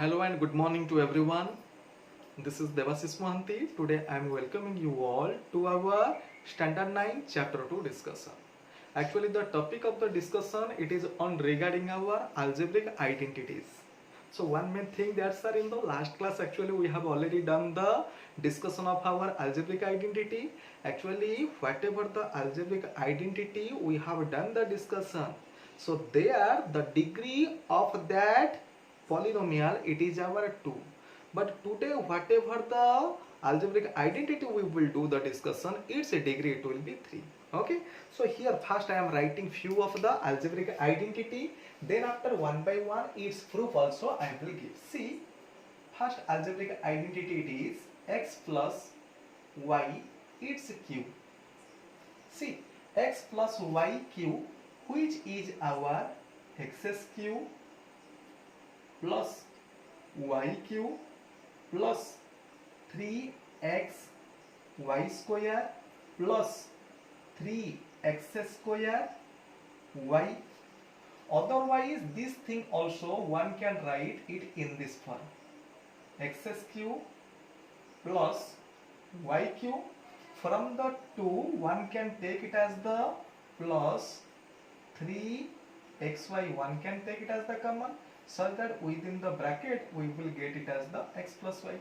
Hello and good morning to everyone. This is Devasis Mohanty. Today I am welcoming you all to our Standard 9 Chapter 2 discussion. Actually the topic of the discussion it is on regarding our algebraic identities. So one main thing that sir in the last class actually we have already done the discussion of our algebraic identity. Actually whatever the algebraic identity we have done the discussion. So there the degree of that polynomial it is our 2, but today whatever the algebraic identity we will do the discussion its degree it will be 3. Okay, so here first I am writing few of the algebraic identity, then after one by one its proof also I will give. See, first algebraic identity it is x plus y its cube. See, x plus y cube which is our x's cube plus y cube plus 3x y square plus 3x square y. Otherwise this thing also one can write it in this form: x cube plus y cube. From the 2 one can take it as the plus 3xy, one can take it as the common, so that within the bracket we will get it as the x plus y.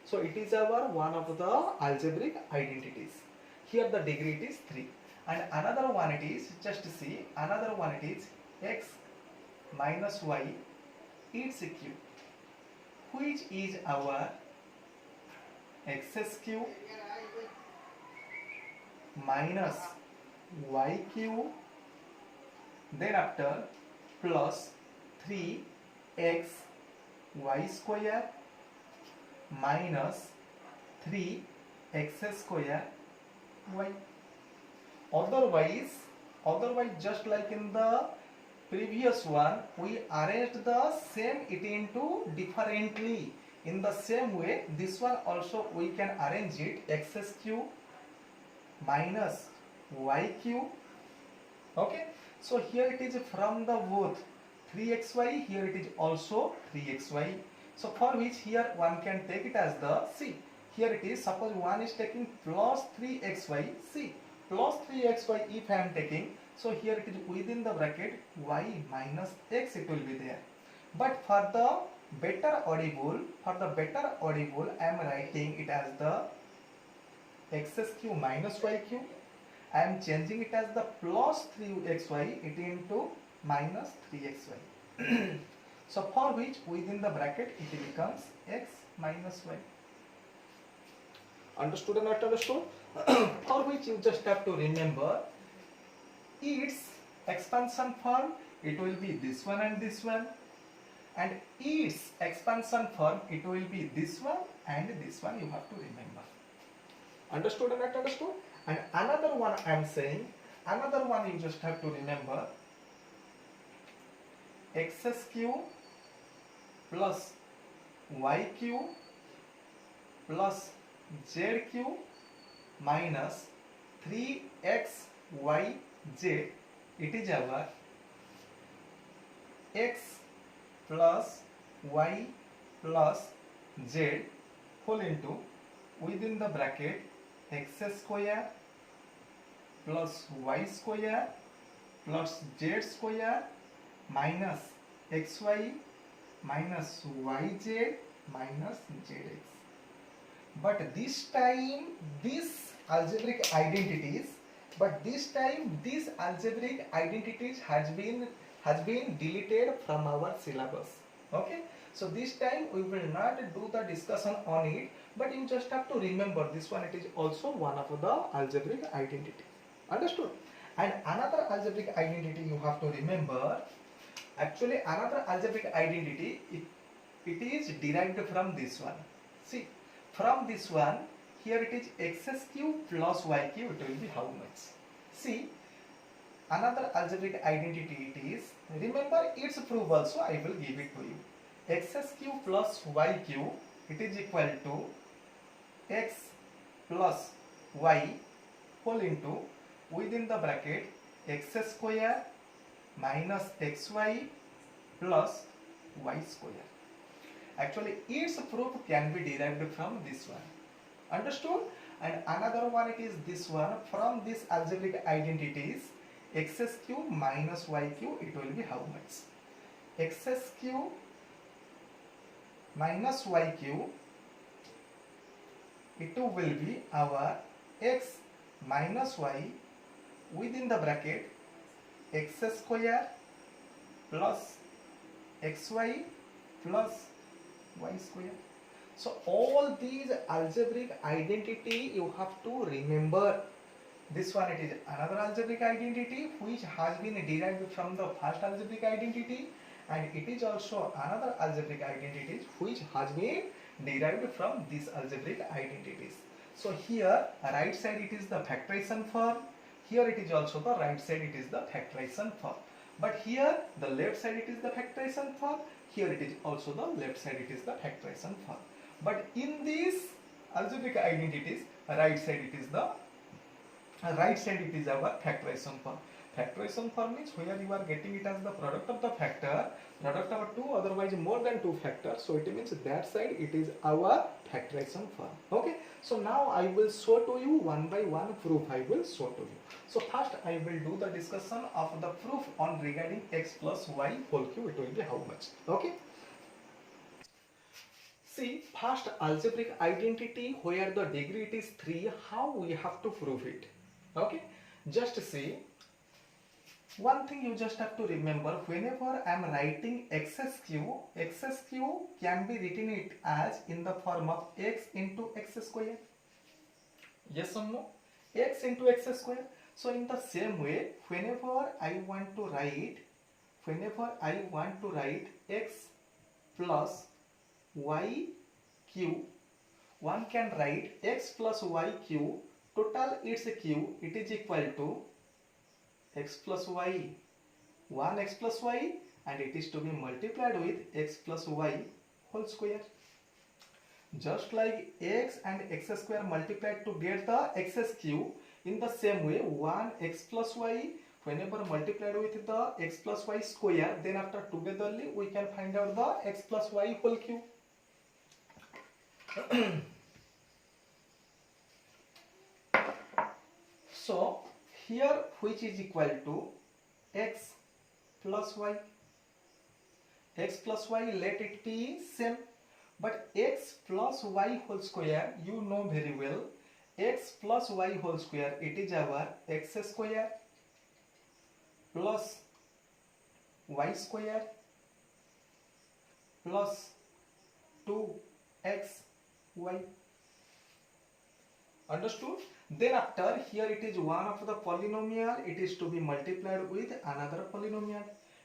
So it is our one of the algebraic identities. Here the degree it is 3, and another one it is, just see, another one it is x minus y its cube, which is our x cube minus y cube, then after plus 3x y square minus 3x square y. Otherwise just like in the previous one we arranged the same it into differently. In the same way this one also we can arrange it x cube minus y cube. Okay, so here it is from the both 3xy, here it is also 3xy. So for which here one can take it as the, see, here it is, suppose one is taking plus 3xy, see, plus 3xy if I am taking, so here it is within the bracket y minus x it will be there. But for the better audible I am writing it as the x cube minus y cube. I am changing it as the plus 3xy it into minus 3xy. So for which within the bracket it becomes x minus y. Understood or not understood? For which you just have to remember its expansion form it will be this one and this one, and its expansion form it will be this one and this one, you have to remember. Understood or not understood? And another one I am saying, another one you just have to remember x cube plus y cube plus z cube minus 3xyz, it is our x plus y plus z whole into within the bracket x square plus y square plus z square minus xy minus yz minus zx. But this time these algebraic identities has been deleted from our syllabus. Okay, so this time we will not do the discussion on it, but you just have to remember this one it is also one of the algebraic identity. Understood? And another algebraic identity you have to remember, actually another algebraic identity it is derived from this one. See, from this one here it is x cube plus y cube, it will be how much? See, another algebraic identity it is, remember its proof also I will give it to you. X cube plus y cube it is equal to x plus y whole into within the bracket x square minus xy plus y square. Actually, its proof can be derived from this one. Understood? And another one it is this one. From this algebraic identities, xs cube minus y cube, it will be how much? Xs cube minus y cube, it will be our x minus y within the bracket x square plus xy plus y square. So all these algebraic identity you have to remember. This one it is another algebraic identity which has been derived from the first algebraic identity, and it is also another algebraic identity which has been derived from these algebraic identities. So here right side it is the factorization form, here it is also the right side it is the factorization form, but here the left side it is the factorization form, here it is also the left side it is the factorization form. But in these algebraic identities, right side it is our factorization form. Factorization form means where you are getting it as the product of the factor, product of two, otherwise more than two factors. So it means that side it is our factorization form. Okay. So now I will show to you one by one proof I will show to you. So first I will do the discussion of the proof on regarding x plus y whole cube. It will be how much? Okay. See, first algebraic identity where the degree it is 3, how we have to prove it? Okay, just see, one thing you just have to remember, whenever I am writing xs cube can be written it as in the form of x into x square. Yes or no? X into x square. So in the same way, whenever I want to write x plus y cube, one can write x plus y cube, total its cube, it is equal to x plus y, 1x plus y, and it is to be multiplied with x plus y whole square. Just like x and x square multiplied to get the x's cube, in the same way 1x plus y whenever multiplied with the x plus y square, then after togetherly we can find out the x plus y whole cube. So here which is equal to x plus y, let it be same, but x plus y whole square, you know very well, x plus y whole square, it is our x square plus y square plus 2xy. Understood? Then after, here it is one of the polynomial, it is to be multiplied with another polynomial.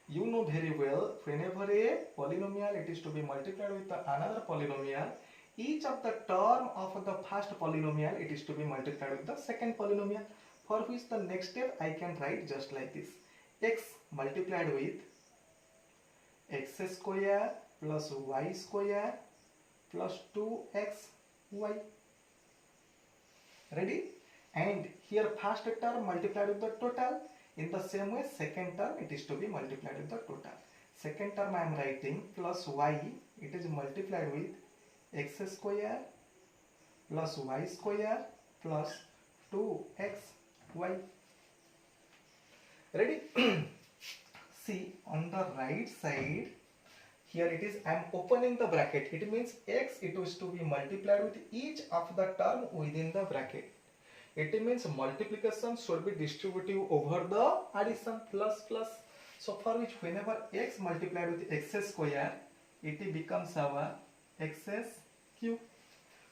You know very well, whenever a polynomial it is to be multiplied with another polynomial, each of the term of the first polynomial it is to be multiplied with the second polynomial, for which the next step I can write just like this: x multiplied with x square plus y square plus 2xy. Ready? And here first term multiplied with the total. In the same way, second term it is to be multiplied with the total. Second term I am writing plus y, it is multiplied with x square plus y square plus 2xy. Ready? See, on the right side, here it is, I am opening the bracket. It means x, it is to be multiplied with each of the term within the bracket. It means multiplication should be distributive over the addition, plus plus. So for which whenever x multiplied with x square, it becomes our x's cube.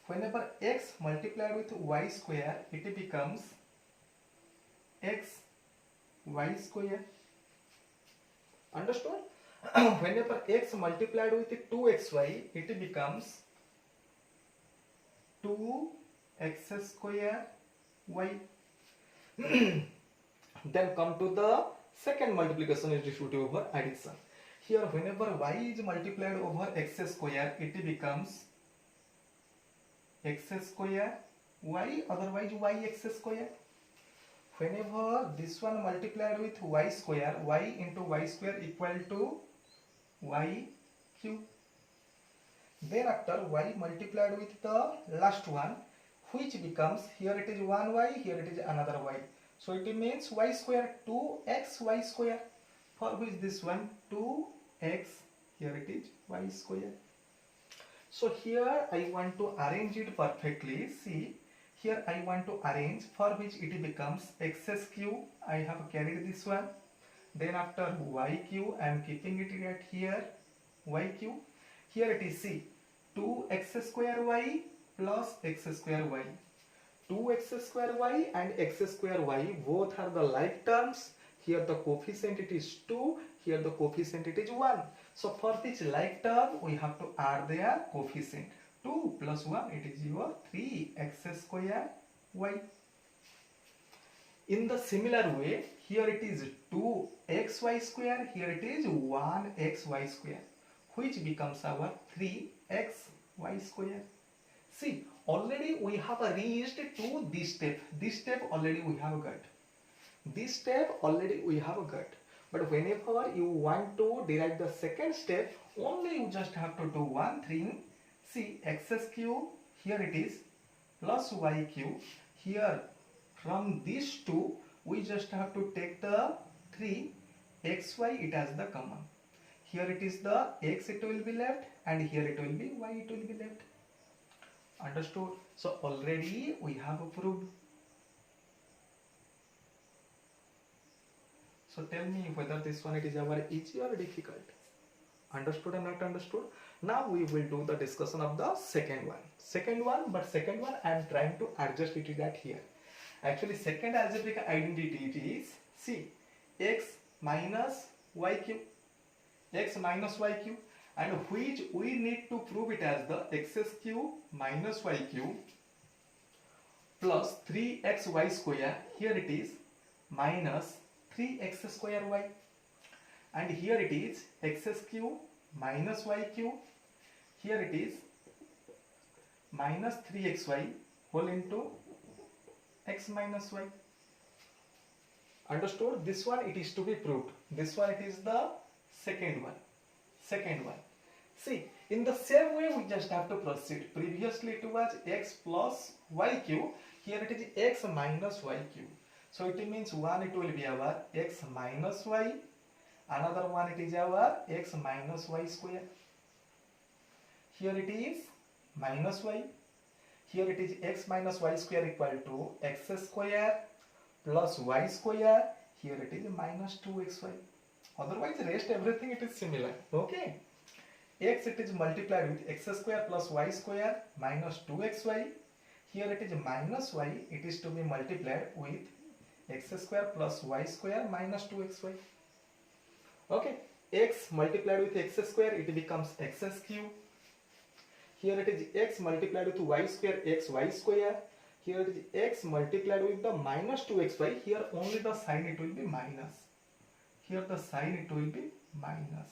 Whenever x multiplied with y square, it becomes x y square. Understood? Whenever x multiplied with 2xy, it becomes 2x square y. Then come to the second multiplication is distributive over addition. Here whenever y is multiplied over x square, it becomes x square y, otherwise yx square. Whenever this one multiplied with y square, y into y square equal to y cube. Then after y multiplied with the last one, which becomes, here it is one y, here it is another y. So it means y square, 2xy square, for which this one 2x, here it is y square. So here I want to arrange it perfectly. See, here I want to arrange, for which it becomes x cube. I have carried this one. Then after y cube, I am keeping it at here, y cube. Here it is, see, 2x square y plus x square y. 2x square y and x square y both are the like terms. Here the coefficient it is 2, here the coefficient it is 1. So for this like term we have to add their coefficient. 2 plus 1 it is your 3x square y. In the similar way, here it is 2xy square, here it is 1xy square, which becomes our 3xy square. See, already we have reached to this step. This step already we have got. This step already we have got. But whenever you want to derive the second step, only you just have to do one thing. See, x cube, here it is, plus y cube. Here from these two, we just have to take the 3, xy it has the common. Here it is the x it will be left, and here it will be y it will be left. Understood? So already we have proved. So tell me whether this one it is our easy or difficult. Understood or not understood? Now we will do the discussion of the second one. Second one I am trying to adjust it at here. Actually second algebraic identity it is, see, x minus y cube. X minus y cube, and which we need to prove it as the x cube minus y cube plus 3xy square. Here it is minus 3x square y, and here it is x cube minus y cube. Here it is minus 3xy whole into x minus y. Understood? This one it is to be proved. This one it is the second one. See, in the same way we just have to proceed. Previously it was x plus y cube. Here it is x minus y cube. So it means one it will be our x minus y. Another one it is our x minus y square. Here it is minus y. Here it is x minus y square equal to x square plus y square. Here it is minus 2xy. Otherwise rest everything it is similar. Okay. X it is multiplied with x square plus y square minus 2xy. Here it is minus y. It is to be multiplied with x square plus y square minus 2xy. Okay. X multiplied with x square it becomes x cube. Here it is x multiplied with y square xy square. Here it is x multiplied with the minus 2xy. Here only the sign it will be minus. Here the sign it will be minus.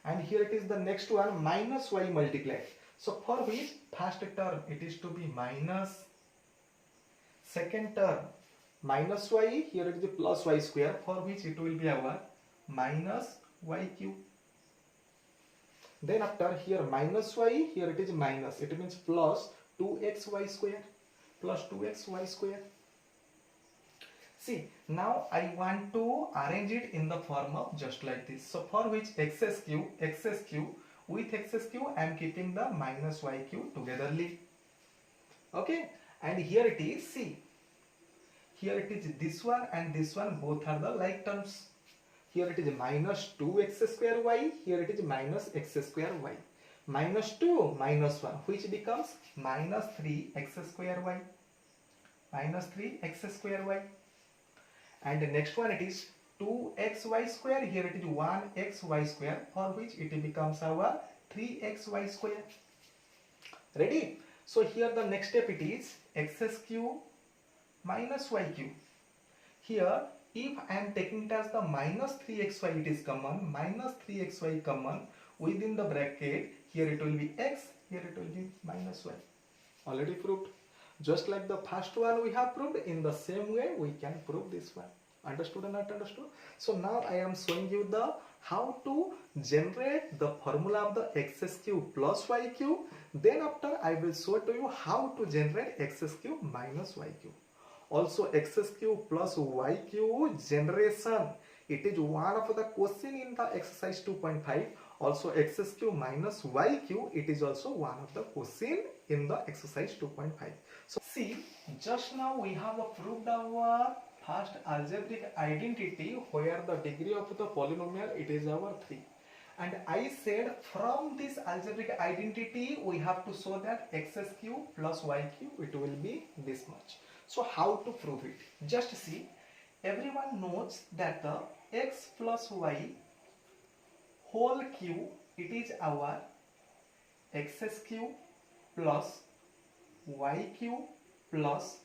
And here it is the next one minus y multiplied. So for which first term it is to be minus. Second term minus y. Here it is plus y square, for which it will be our minus y cube. Then after here minus y, here it is minus. It means plus 2xy square. Plus 2xy square. See, now I want to arrange it in the form of just like this. So for which x cube with x cube I am keeping the minus y cube togetherly. Okay, and here it is, see, here it is this one and this one, both are the like terms. Here it is minus 2x square y, here it is minus x square y. Minus 2 minus 1, which becomes minus 3x square y. Minus 3x square y. And the next one it is 2xy square, here it is 1xy square, for which it becomes our 3xy square. Ready? So here the next step it is x cube minus y cube. Here if I am taking it as the minus 3xy, it is common, minus 3xy common, within the bracket here it will be x, here it will be minus y. Already proved. Just like the first one we have proved, in the same way we can prove this one. Understood or not understood? So now I am showing you the how to generate the formula of the xs cube plus y cube. Then after I will show to you how to generate xs cube minus y cube. Also xs cube plus y cube generation, it is one of the question in the exercise 2.5. Also xs cube minus y cube, it is also one of the question in the exercise 2.5. So see, just now we have proved our first algebraic identity where the degree of the polynomial it is our 3. And I said from this algebraic identity we have to show that xs cube plus y cube it will be this much. So how to prove it? Just see, everyone knows that the x plus y whole cube it is our xs cube plus y cube plus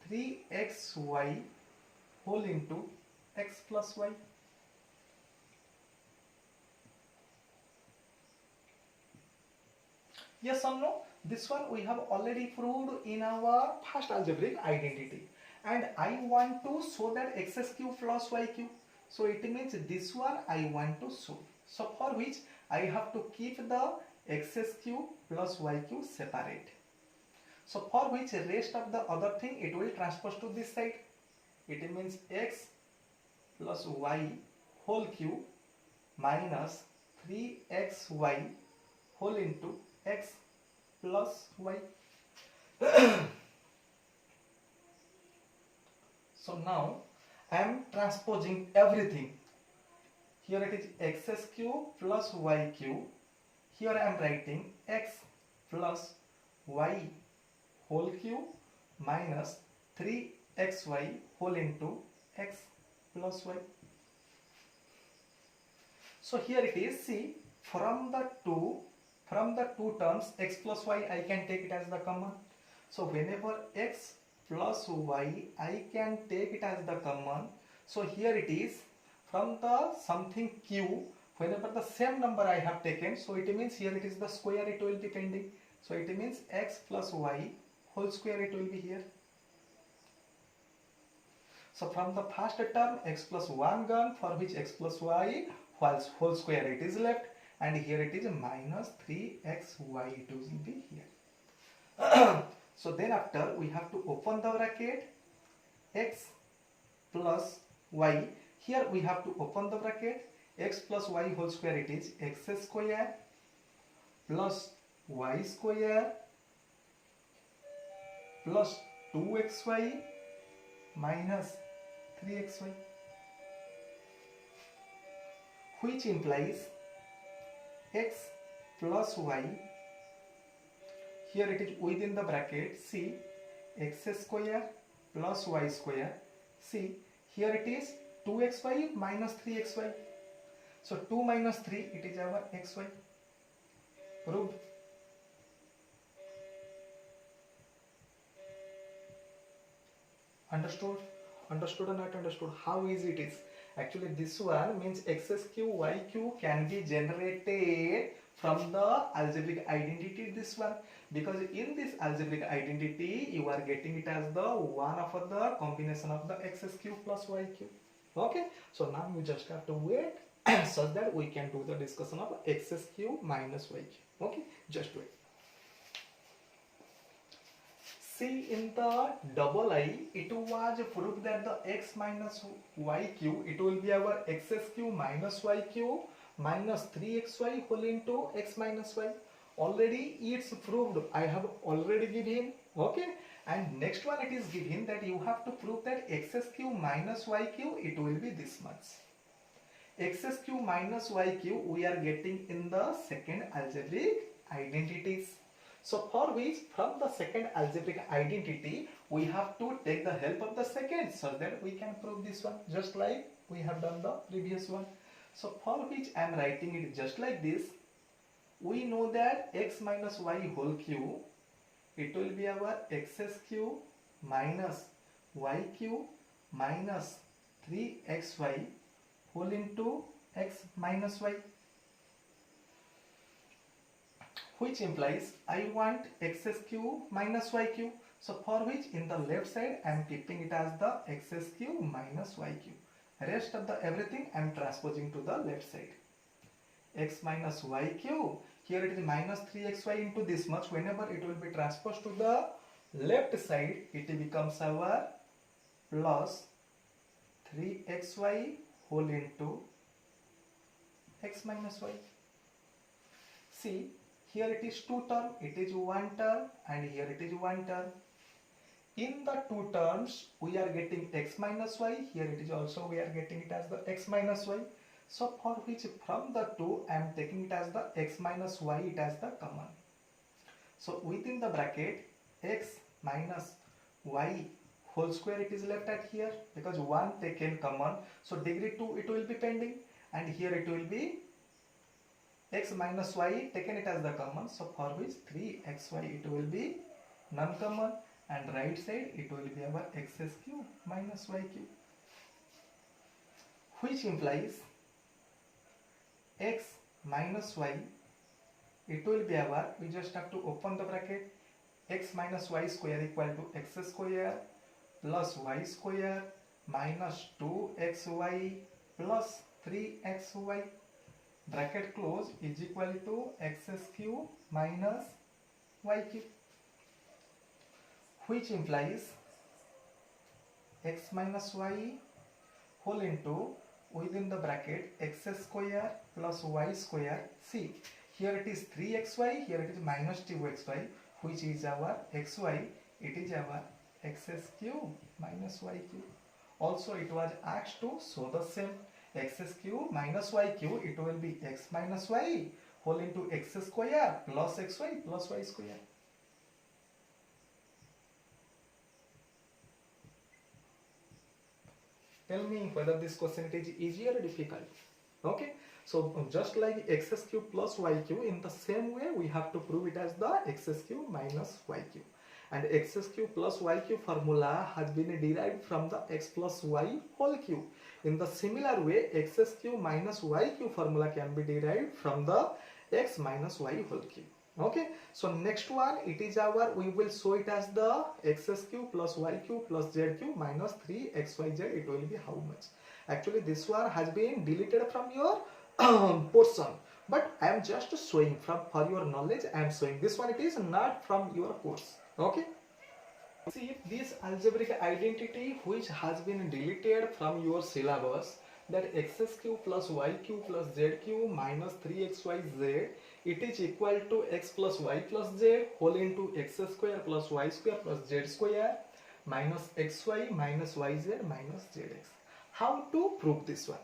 3xy whole into x plus y. Yes or no? This one we have already proved in our first algebraic identity. And I want to show that xs cube plus y cube. So it means this one I want to show. So for which I have to keep the xs cube plus y cube separate. So for which rest of the other thing it will transpose to this side. It means x plus y whole cube minus 3xy whole into x plus y. So now I am transposing everything. Here it is xs cube plus y cube. Here I am writing x plus y whole cube minus 3xy whole into x plus y. So here it is, see, from the two terms x plus y I can take it as the common. So whenever x plus y I can take it as the common. So here it is, from the something q, whenever the same number I have taken, so it means here it is the square it will be pending. So it means x plus y whole square it will be here. So from the first term x plus 1 gone, for which x plus y whole square it is left, and here it is minus 3xy it will be here. So then after we have to open the bracket x plus y. Here we have to open the bracket x plus y whole square, it is x square plus y square plus 2xy minus 3xy, which implies x plus y, here it is within the bracket, see, x square plus y square, see, here it is 2xy minus 3xy. So 2 minus 3 it is our xy. Proved. Understood? Understood or not understood? How easy it is? Actually this one means xs cube y cube can be generated from the algebraic identity, this one, because in this algebraic identity you are getting it as the one of the combination of the xs cube plus y cube. Okay, so now you just have to wait such that we can do the discussion of xs cube minus y cube. Okay, just wait. See, in the double I, it was proved that the x minus y cube, it will be our xs cube minus y cube minus 3xy whole into x minus y. Already it's proved, I have already given, okay. And next one it is given that you have to prove that xs cube minus y cube, it will be this much. Xs cube minus y cube we are getting in the second algebraic identities. So for which from the second algebraic identity we have to take the help of the second so that we can prove this one just like we have done the previous one. So for which I am writing it just like this. We know that x minus y whole cube, it will be our xs cube minus y cube minus 3xy whole into x minus y, which implies I want xs cube minus y cube. So for which in the left side I am keeping it as the xs cube minus y cube. Rest of the everything I am transposing to the left side. X minus y cube. Here it is minus 3xy into this much. Whenever it will be transposed to the left side, it becomes our plus 3xy whole into x minus y. See, here it is two term, it is one term, and here it is one term. In the two terms, we are getting x minus y. Here it is also we are getting it as the x minus y. So for which from the two, I am taking it as the x minus y, it as the common. So within the bracket, x minus y whole square it is left at here, because 1 taken common. So degree 2 it will be pending, and here it will be x minus y taken it as the common. So for which 3xy it will be non-common, and right side it will be our x cube minus y cube, which implies x minus y, it will be our, we just have to open the bracket, x minus y square equal to x square plus y square minus 2xy plus 3xy, bracket close, is equal to x cube minus y cube, which implies x minus y whole into, within the bracket, x square plus y square. See, here it is 3xy, here it is minus 2xy, which is our xy, it is our x cube minus y cube. Also it was asked to show the same, x cube minus y cube, it will be x minus y whole into x square plus xy plus y square. Tell me whether this question it is easy or difficult. Okay, so just like x cube plus y cube, in the same way we have to prove it as the x cube minus y cube. And x cube plus y cube formula has been derived from the x plus y whole cube. In the similar way, x cube minus y cube formula can be derived from the x minus y whole cube. Okay, so next one, it is our, we will show it as the x cube plus y cube plus z cube minus 3xyz. It will be how much? Actually this one has been deleted from your portion, but I am just showing from, for your knowledge I am showing. This one it is not from your course. Okay, see this algebraic identity which has been deleted from your syllabus, that x cube plus y cube plus z cube minus 3xyz, it is equal to x plus y plus z whole into x square plus y square plus z square minus xy minus yz minus zx. How to prove this one?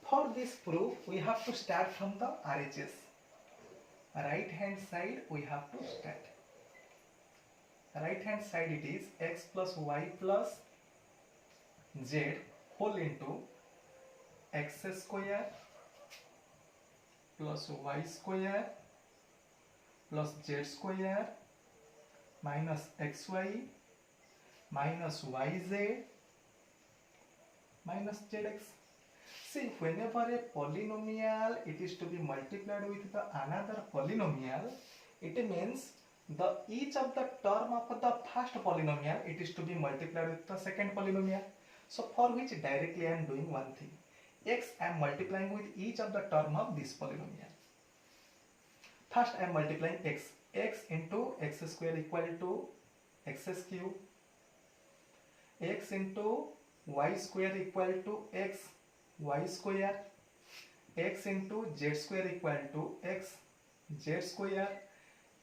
For this proof, we have to start from the RHS. Right hand side we have to start. Right hand side it is x plus y plus z whole into x square plus y square plus z square minus xy minus yz minus zx. See, whenever a polynomial it is to be multiplied with the another polynomial, it means the each of the term of the first polynomial it is to be multiplied with the second polynomial. So for which directly I am doing one thing. X I am multiplying with each of the term of this polynomial. First I am multiplying x. X into x square equal to x cube. X into y square equal to x y square. X into z square equal to x z square.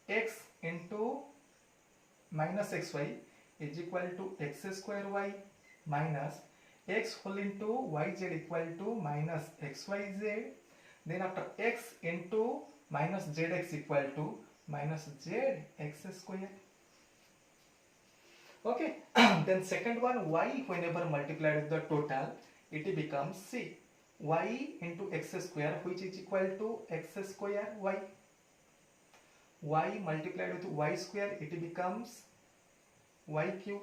X into minus xy is equal to x square y minus x whole into yz equal to minus xyz. Then after x into minus zx equal to minus zx square. Okay, then second one, y whenever multiplied with the total, it becomes c, y into x square, which is equal to x square y. Y multiplied with y square, it becomes y cube.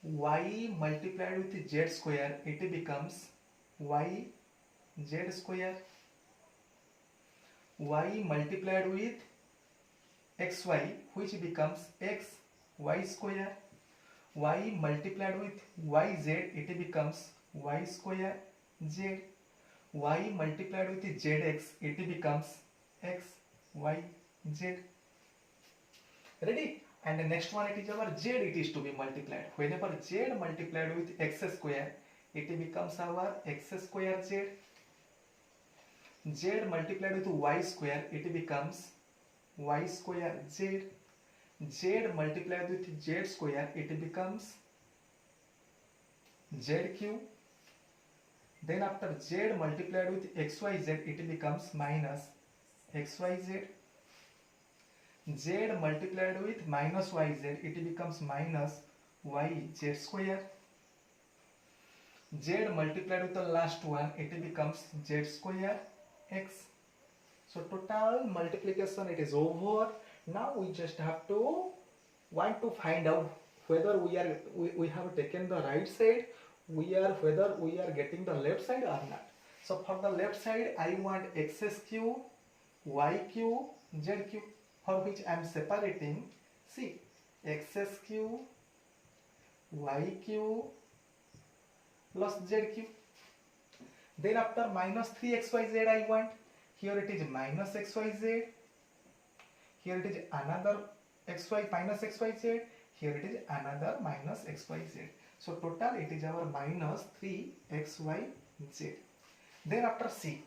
Y multiplied with z square, it becomes y z square. Y multiplied with xy, which becomes x y square. Y multiplied with yz, it becomes y square z. Y multiplied with zx, it becomes x y z. Ready? And the next one, it is our z, it is to be multiplied. Whenever z multiplied with x square, it becomes our x square z. Z multiplied with y square, it becomes y square z. Z multiplied with z square, it becomes z cube. Then after z multiplied with xyz, it becomes minus xyz. Z multiplied with minus yz, it becomes minus yz square. Z multiplied with the last one, it becomes z square x. So total multiplication, it is over. Now we just have to want to find out whether we have taken the right side, whether we are getting the left side or not. So for the left side, I want x cube, y cube, z cube, for which I am separating. See, x cube, y cube plus z cube. Then after minus 3xyz I want. Here it is minus xyz. Here it is another xy minus xyz. Here it is another minus xyz. So total it is our minus 3xyz. Then after C.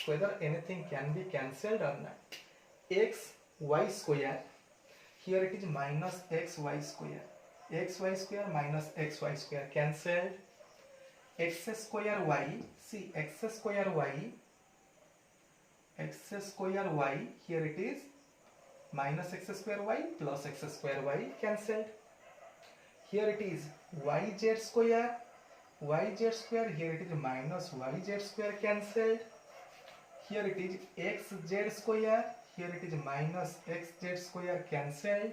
Whether anything can be cancelled or not. X y square. Here it is minus xy square. Xy square minus xy square cancelled. X square y. See, x square y. Here it is minus x square y plus x square y cancelled. Here it is yz square. Here it is minus yz square cancelled. Here it is xz square. Here it is minus xz square cancelled.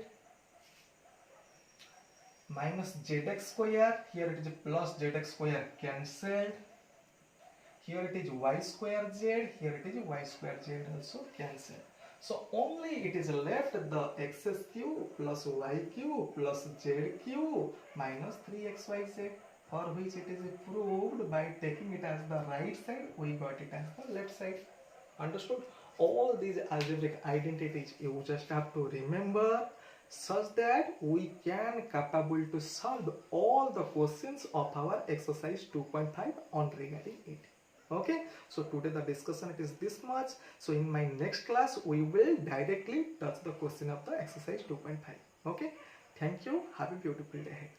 Minus zx square. Here it is plus zx square cancelled. Here it is y square z. Here it is y square z also cancelled. So only it is left the x cube plus y cube plus z cube minus 3xyz, for which it is proved by taking it as the right side, we got it as the left side. Understood? All these algebraic identities you just have to remember, such that we can capable to solve all the questions of our exercise 2.5 on regarding it. Okay, so today the discussion it is this much. So in my next class we will directly touch the question of the exercise 2.5. Okay, thank you, have a beautiful day ahead.